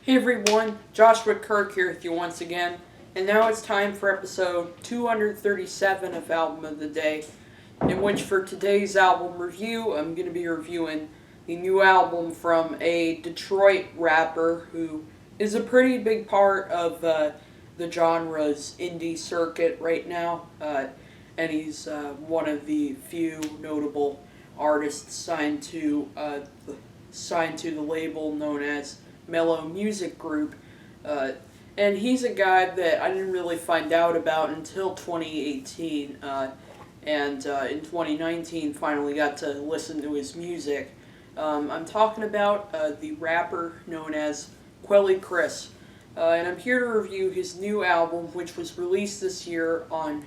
Hey everyone, Joshua Kirk here with you once again, and now it's time for episode 237 of Album of the Day, in which for today's album review, I'm going to be reviewing the new album from a Detroit rapper who is a pretty big part of the genre's indie circuit right now, and he's one of the few notable artists signed to the label known as Mellow Music Group, and he's a guy that I didn't really find out about until 2018, and in 2019 finally got to listen to his music. I'm talking about the rapper known as Quelle Chris, and I'm here to review his new album, which was released this year on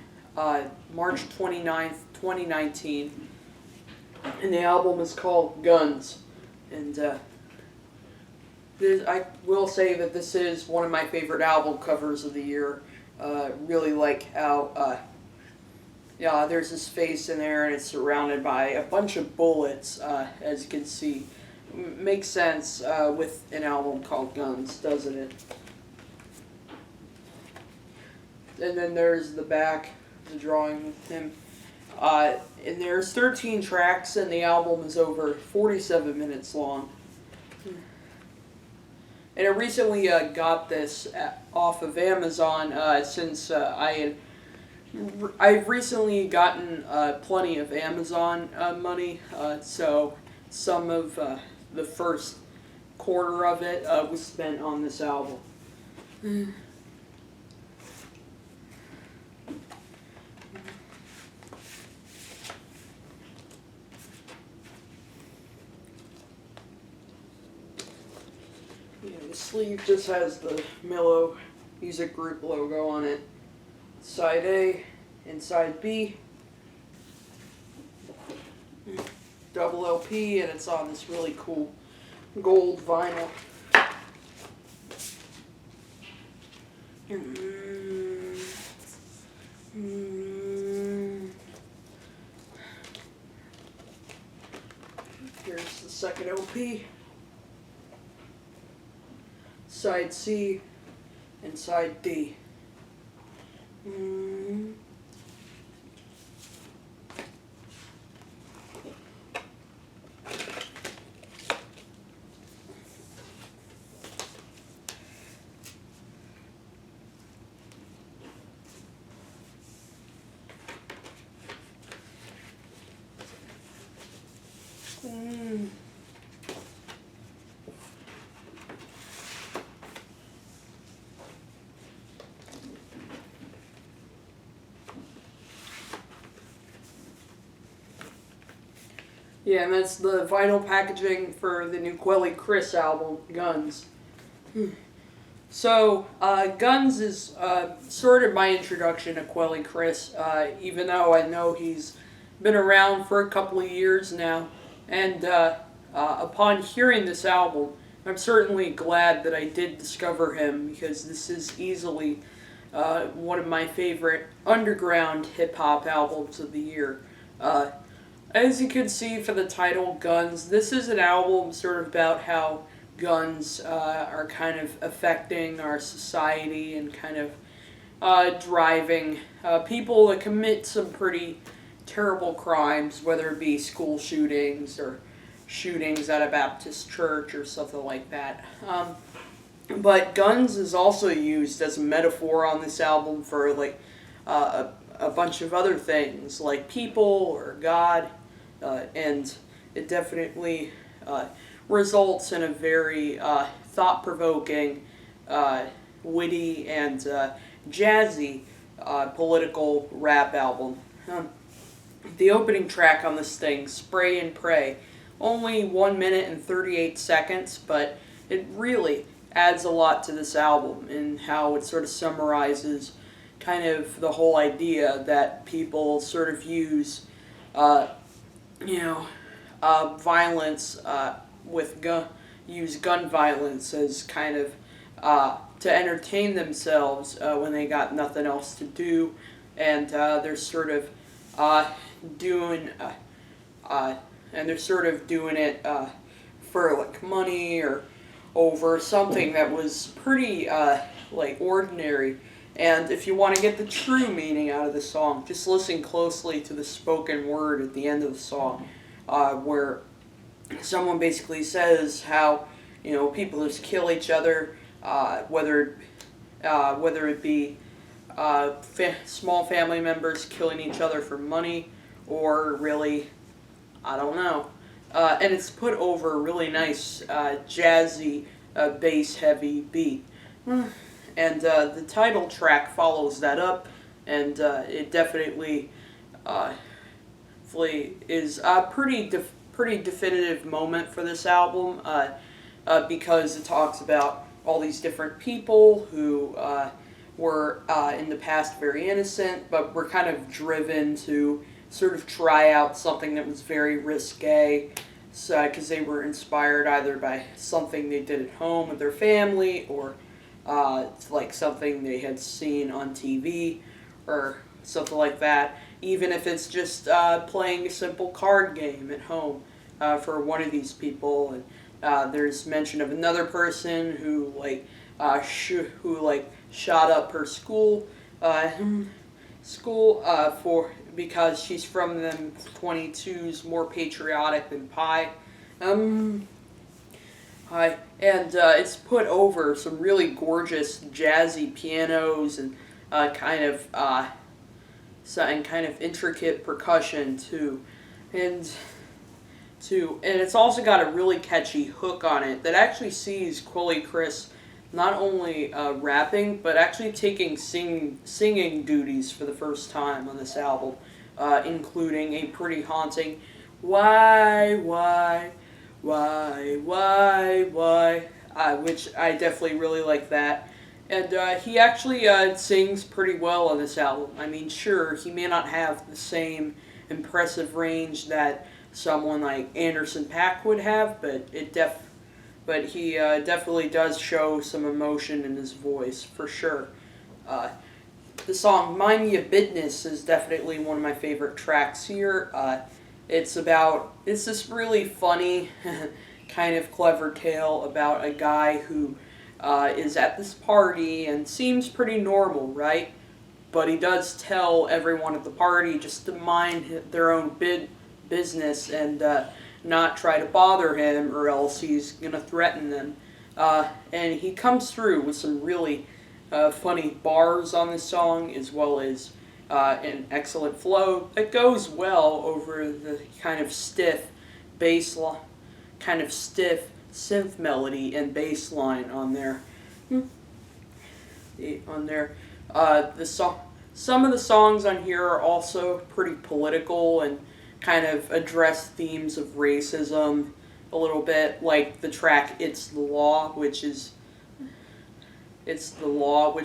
March 29th, 2019, and the album is called Guns, and I will say that this is one of my favorite album covers of the year. Really like how, there's his face in there and it's surrounded by a bunch of bullets, as you can see. Makes sense with an album called Guns, doesn't it? And then there's the back, the drawing with him. And there's 13 tracks and the album is over 47 minutes long. And I recently got this off of Amazon since I've recently gotten plenty of Amazon money, so some of the first quarter of it was spent on this album. The sleeve just has the Mellow Music Group logo on it. Side A and side B. Double LP, and it's on this really cool gold vinyl. Here's the second LP. Side C and side D. Yeah, and that's the vinyl packaging for the new Quelle Chris album, Guns. So, Guns is sort of my introduction to Quelle Chris, even though I know he's been around for a couple of years now. And upon hearing this album, I'm certainly glad that I did discover him, because this is easily one of my favorite underground hip-hop albums of the year. As you can see for the title, Guns, this is an album sort of about how guns are kind of affecting our society and kind of driving people to commit some pretty terrible crimes, whether it be school shootings or shootings at a Baptist church or something like that. But guns is also used as a metaphor on this album for like a bunch of other things, like people or God. And it definitely results in a very thought-provoking, witty, and jazzy political rap album. The opening track on this thing, Spray and Pray, only 1 minute and 38 seconds, but it really adds a lot to this album and how it sort of summarizes kind of the whole idea that people sort of use violence use gun violence as kind of to entertain themselves when they got nothing else to do, and they're sort of doing it for like money or over something that was pretty like ordinary. And if you want to get the true meaning out of the song, just listen closely to the spoken word at the end of the song, where someone basically says how, people just kill each other, whether it be small family members killing each other for money, or really, I don't know. And it's put over a really nice, jazzy, bass-heavy beat. And the title track follows that up, and it definitely is a pretty definitive moment for this album, because it talks about all these different people who were in the past very innocent, but were kind of driven to sort of try out something that was very risque, because they were inspired either by something they did at home with their family, or like something they had seen on TV, or something like that. Even if it's just playing a simple card game at home for one of these people. And there's mention of another person who shot up her school for because she's from them 22's more patriotic than pie. It's put over some really gorgeous jazzy pianos and kind of intricate percussion too, and it's also got a really catchy hook on it that actually sees Quelle Chris not only rapping, but actually taking singing duties for the first time on this album, including a pretty haunting why, which I definitely really like that. And he actually sings pretty well on this album. I mean, sure, he may not have the same impressive range that someone like Anderson .Paak would have, but he definitely does show some emotion in his voice, for sure. The song Mind Ya Bidness is definitely one of my favorite tracks here. It's this really funny, kind of clever tale about a guy who is at this party and seems pretty normal, right? But he does tell everyone at the party just to mind their own business and not try to bother him, or else he's going to threaten them. And he comes through with some really funny bars on this song, as well as an excellent flow that goes well over the kind of stiff synth melody and bass line on there. Some of the songs on here are also pretty political and kind of address themes of racism a little bit, like the track It's the Law, which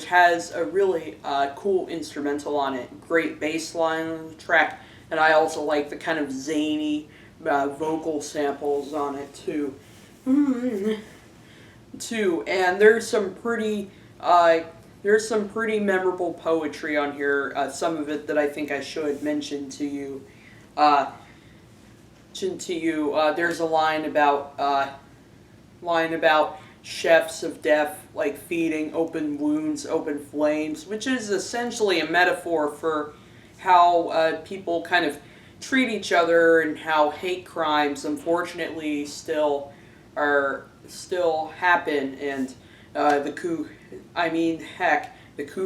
has a really cool instrumental on it. Great bass line on the track, and I also like the kind of zany vocal samples on it too. And there's some pretty memorable poetry on here. Some of it that I think I should mention to you. There's a line about chefs of death, like feeding open wounds, open flames, which is essentially a metaphor for how people kind of treat each other, and how hate crimes unfortunately still happen, and the Ku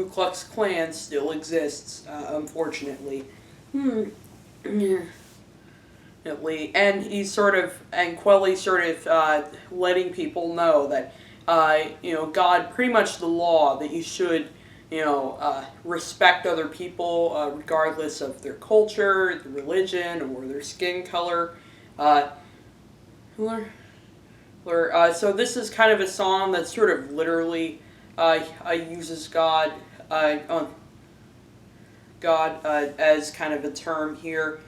Klux Klan still exists, unfortunately. And Quelly sort of letting people know that God, pretty much the law, that you should respect other people regardless of their culture, their religion, or their skin color. So this is kind of a song that sort of literally uses God as kind of a term here,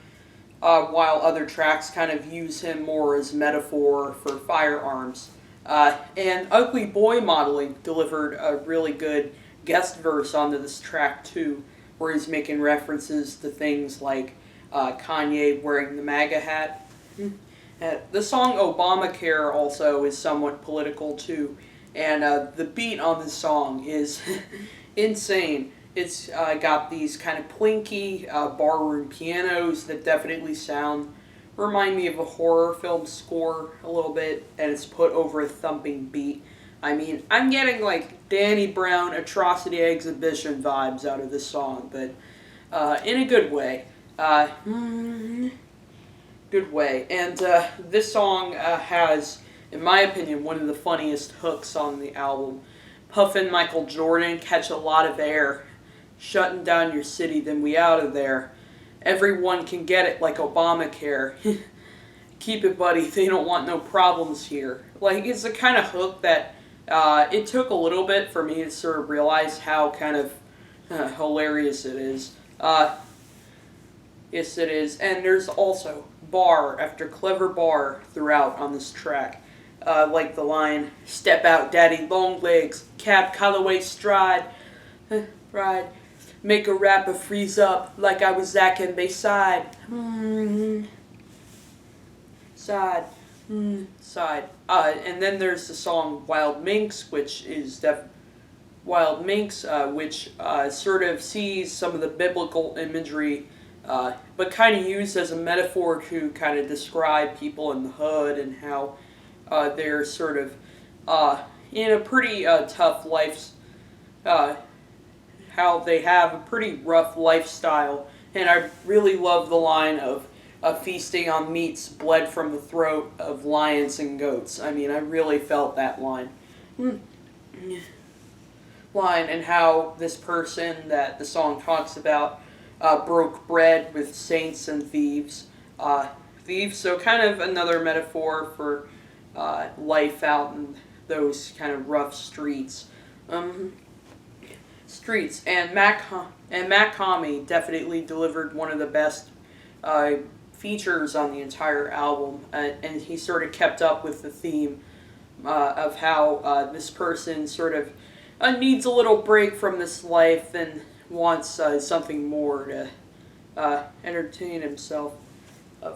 while other tracks kind of use him more as metaphor for firearms. And Ugly Boy Modeling delivered a really good guest verse onto this track too, where he's making references to things like Kanye wearing the MAGA hat. The song Obamacare also is somewhat political too, and the beat on this song is insane. It's got these kind of plinky barroom pianos that definitely remind me of a horror film score a little bit, and it's put over a thumping beat. I mean, I'm getting like Danny Brown Atrocity Exhibition vibes out of this song, but in a good way. Good way. And this song has, in my opinion, one of the funniest hooks on the album. Puffin' Michael Jordan, catch a lot of air. Shutting down your city, then we out of there. Everyone can get it like Obamacare. Keep it, buddy, they don't want no problems here. Like, it's the kind of hook that it took a little bit for me to sort of realize how kind of hilarious it is. Yes, it is. And there's also bar after clever bar throughout on this track. Like the line, step out, daddy, long legs, cab, colorway, stride, ride. Make a rapper freeze up like I was Zach and Bayside. Side. Side. And then there's the song Wild Minks, which is Wild Minks, which sort of sees some of the biblical imagery, but kind of used as a metaphor to kind of describe people in the hood and how they're sort of in a pretty tough life, how they have a pretty rough lifestyle. And I really love the line of feasting on meats bled from the throat of lions and goats. I mean, I really felt that line. And how this person that the song talks about broke bread with saints and thieves. Thieves, so kind of another metaphor for life out in those kind of rough streets. And Mach Hommy definitely delivered one of the best features on the entire album, and he sort of kept up with the theme of how this person sort of needs a little break from this life and wants something more to entertain himself.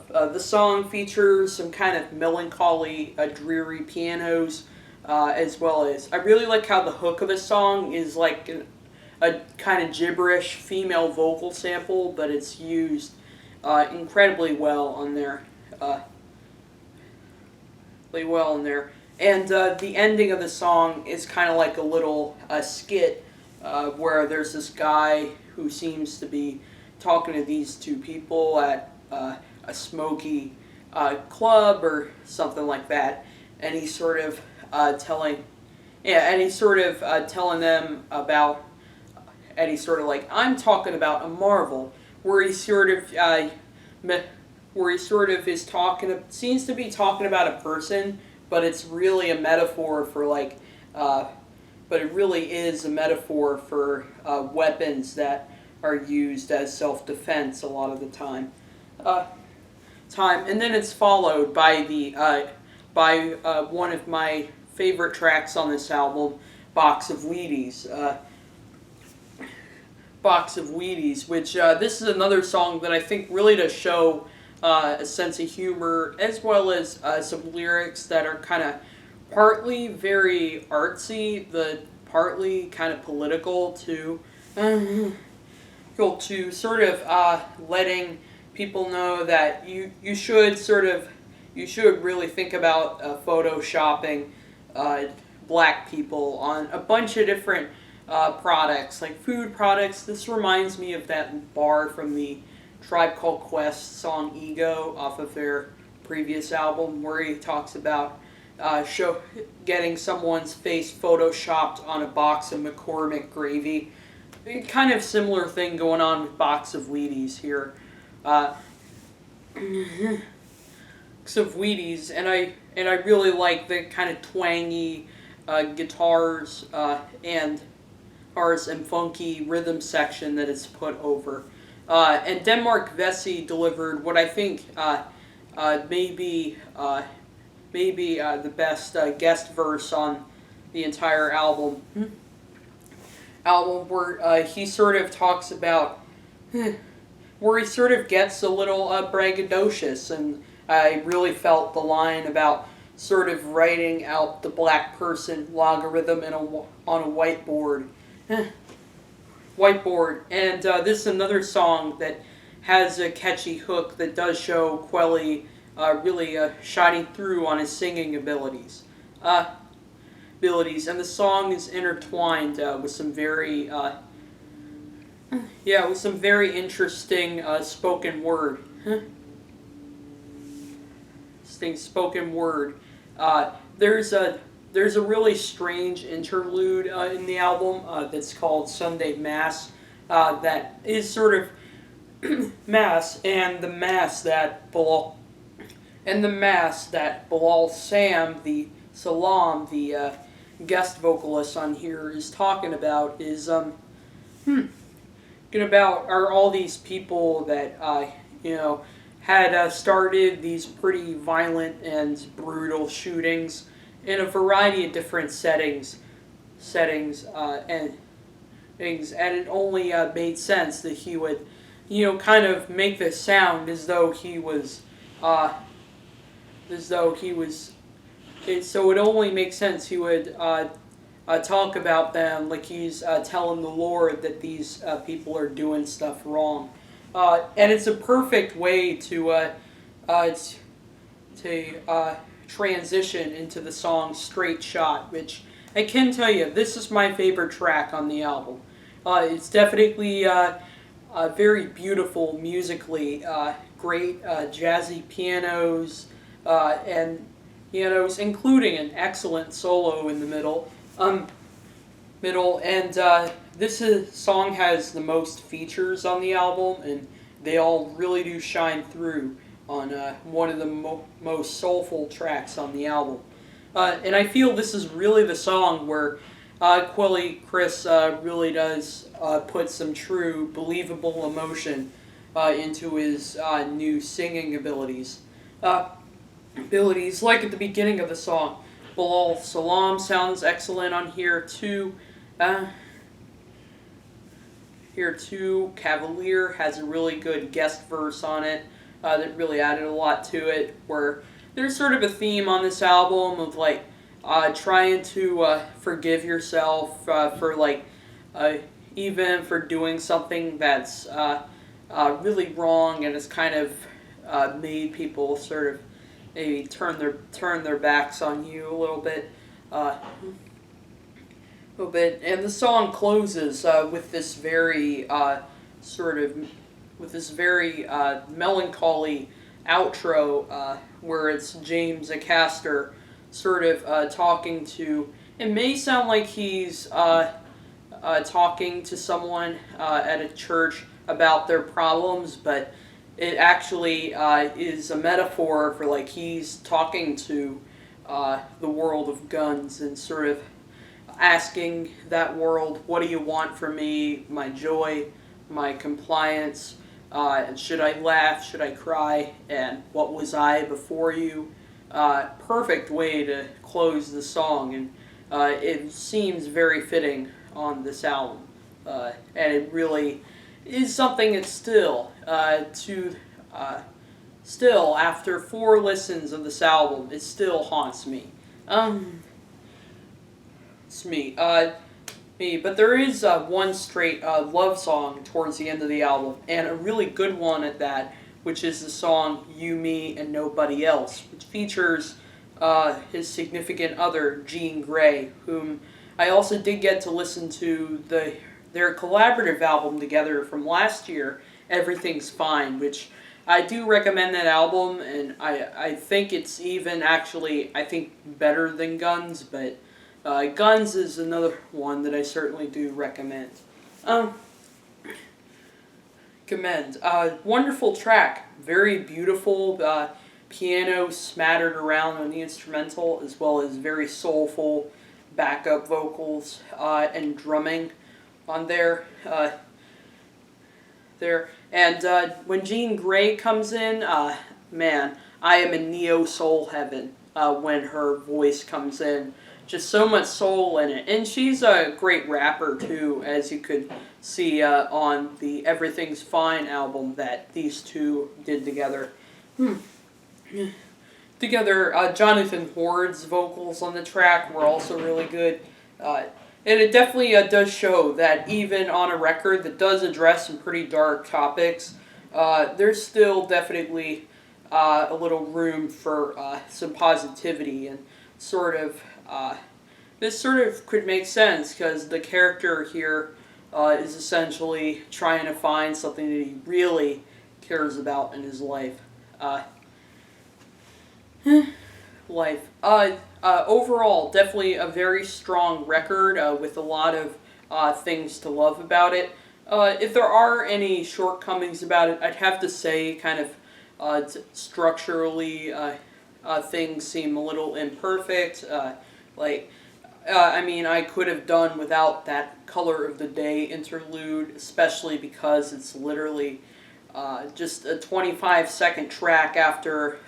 The song features some kind of melancholy, dreary pianos, as well as, I really like how the hook of the song is like a kind of gibberish female vocal sample, but it's used incredibly well on there. And the ending of the song is kind of like a little skit where there's this guy who seems to be talking to these two people at a smoky club or something like that, and he's sort of telling them about, and he's sort of like, I'm talking about a marvel, where he sort of seems to be talking about a person, but it's really a metaphor for like, but it really is a metaphor for weapons that are used as self-defense a lot of the time. And then it's followed by one of my favorite tracks on this album, Box of Wheaties. Which this is another song that I think really does show a sense of humor, as well as some lyrics that are kind of partly very artsy, partly kind of political too. To sort of letting people know that you should really think about photoshopping black people on a bunch of different products, like food products. This reminds me of that bar from the Tribe Called Quest song Ego off of their previous album, where he talks about getting someone's face photoshopped on a box of McCormick gravy. Kind of similar thing going on with Box of Wheaties here. Box of Wheaties, and I really like the kind of twangy guitars and funky rhythm section that it's put over. And Denmark Vessey delivered what I think may be the best guest verse on the entire album. Where he sort of talks about, where he sort of gets a little braggadocious and I really felt the line about sort of writing out the black person logarithm on a whiteboard. Whiteboard. And this is another song that has a catchy hook that does show Quelle really shining through on his singing abilities. And the song is intertwined with some very interesting spoken word. Spoken word. There's a really strange interlude in the album that's called Sunday Mass. That is sort of Mass and the Mass that Bilal Sam, the Salaam, the guest vocalist on here, is talking about is are all these people that had started these pretty violent and brutal shootings in a variety of different settings and things, and it only made sense that he would kind of make this sound as though he was so it only makes sense he would talk about them like he's telling the Lord that these people are doing stuff wrong. And it's a perfect way to transition into the song Straight Shot, which I can tell you, this is my favorite track on the album. It's definitely very beautiful musically, great jazzy pianos, including an excellent solo in the middle. This song has the most features on the album, and they all really do shine through on one of the most soulful tracks on the album. And I feel this is really the song where Quelle Chris really does put some true, believable emotion into his new singing abilities. Like at the beginning of the song. Bilal Salaam sounds excellent on here too. Cavalier has a really good guest verse on it that really added a lot to it, where there's sort of a theme on this album of like trying to forgive yourself for even for doing something that's really wrong, and it's kind of made people sort of maybe turn their backs on you a little bit. And the song closes with this very melancholy outro where it's James Acaster sort of talking to. It may sound like he's talking to someone at a church about their problems, but it actually is a metaphor for like he's talking to the world of guns and sort of asking that world, what do you want from me? My joy, my compliance, and should I laugh, should I cry, and what was I before you? Perfect way to close the song, and it seems very fitting on this album. And it really is something that still after 4 listens of this album, it still haunts me. It's me. But there is one straight love song towards the end of the album, and a really good one at that, which is the song You, Me, and Nobody Else, which features his significant other, Grae, whom I also did get to listen to their collaborative album together from last year, Everything's Fine, which I do recommend that album, and I think it's even actually, I think, better than Guns, but Guns is another one that I certainly do recommend. Wonderful track, very beautiful, piano smattered around on the instrumental, as well as very soulful backup vocals and drumming on there. And when Grae comes in, man, I am in neo-soul heaven when her voice comes in. Just so much soul in it. And she's a great rapper, too, as you could see on the Everything's Fine album that these two did together. together. Jonathan Hoard's vocals on the track were also really good. And it definitely does show that even on a record that does address some pretty dark topics, there's still definitely a little room for some positivity and sort of this sort of could make sense because the character here is essentially trying to find something that he really cares about in his life. Overall, definitely a very strong record with a lot of things to love about it. If there are any shortcomings about it, I'd have to say kind of structurally things seem a little imperfect. I could have done without that Color of the Day interlude, especially because it's literally just a 25-second track after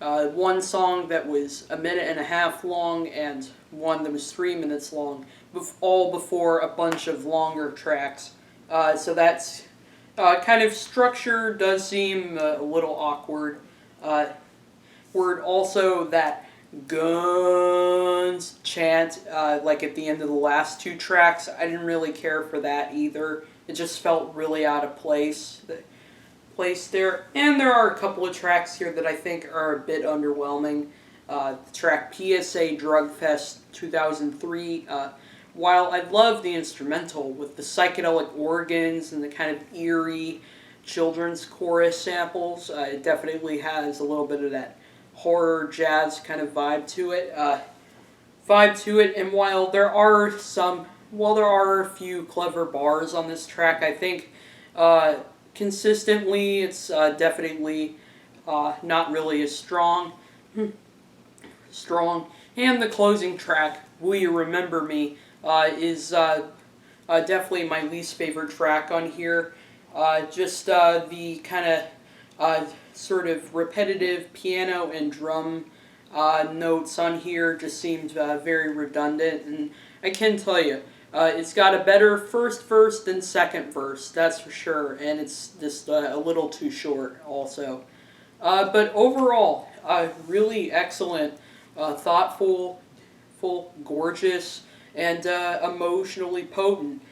one song that was a minute and a half long and one that was 3 minutes long, all before a bunch of longer tracks. So that's kind of structure does seem a little awkward. Word also that guns chant like at the end of the last 2 tracks. I didn't really care for that either. It just felt really out of place there. And there are a couple of tracks here that I think are a bit underwhelming. The track PSA Drug Fest 2003. While I love the instrumental with the psychedelic organs and the kind of eerie children's chorus samples, it definitely has a little bit of that horror jazz kind of vibe to it. And while there are a few clever bars on this track, I think consistently it's definitely not really as strong. And the closing track, Will You Remember Me, is definitely my least favorite track on here. Just the kind of sort of repetitive piano and drum notes on here just seemed very redundant, and I can tell you, it's got a better first verse than second verse, that's for sure, and it's just a little too short also. But overall, really excellent, thoughtful, gorgeous, and emotionally potent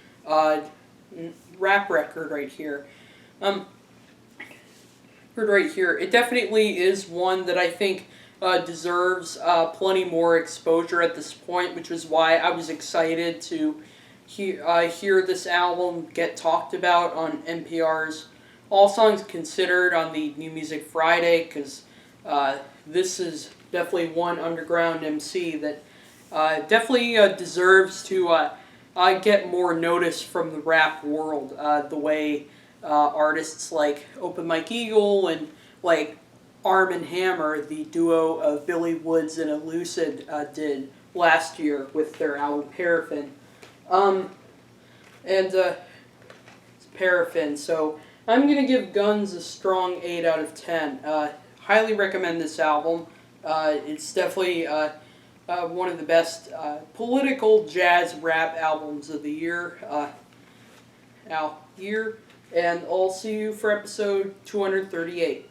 rap record right here. It definitely is one that I think deserves plenty more exposure at this point, which was why I was excited to hear this album get talked about on NPR's All Songs Considered on the New Music Friday, because this is definitely one underground MC that definitely deserves to get more notice from the rap world, the way artists like Open Mike Eagle and like Arm and Hammer, the duo of Billy Woods and Elucid, did last year with their album Paraffin. It's Paraffin, so I'm going to give Guns a strong 8 out of 10. Highly recommend this album. It's definitely one of the best political jazz rap albums of the year. And I'll see you for episode 238.